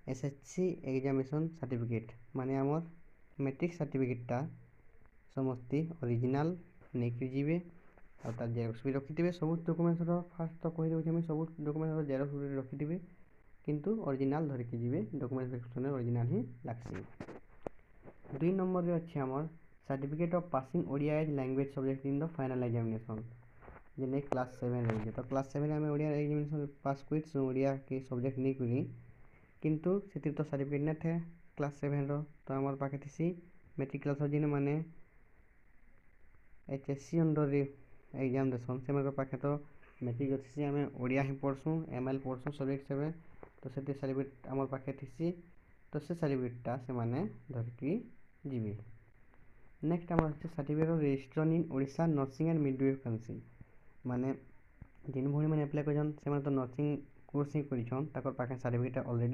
SSC examination certificate माने आमर matric सर्टिफिकेटटा समस्ते ओरिजिनल नहीं जीवे और तार जेरक्स भी रखिथे सब डॉक्यूमेंट्स फास्ट तो कही दूसरे सब डॉक्यूमेंट्स जेरक्स रखिथे किंतु ओरिजिनल धरिकी जीवे डॉक्यूमेंट्स वेरिफिकेशन ओरिजिनल ही लागसी। 2 नंबर रे अछि हमर certificate of passing Odia as language subject in the final examination जेने क्लास 7 रही तो क्लास 7 आम ओडिया एग्जामिनेशन पास कर ओडिया के सब्जेक्ट नहीं करी किंतु से तो सर्टिफिकेट नहीं थे क्लास 7 रो तो आम पाखे थी मैट्रिक क्लास जिन मैंने एचएससी अंडर रे एग्जाम देसन से पाखे तो मैट्रिक अच्छी आम ओडिया ही पढ़सूँ एमएल पढ़सूँ सब्जेक्ट हिसाब तो से सर्टिफिकेट आम पाखे थी तो से सर्टिफिकेटटा से माने धरिकी जीवे। नेक्स्ट आम certificate of registration in Odisha nursing and midwifery माने जिन भाई मैंने एप्लाय कर तो नर्सिंग कोर्स ही कर पाखे सर्टिफिकेट ऑलरेडी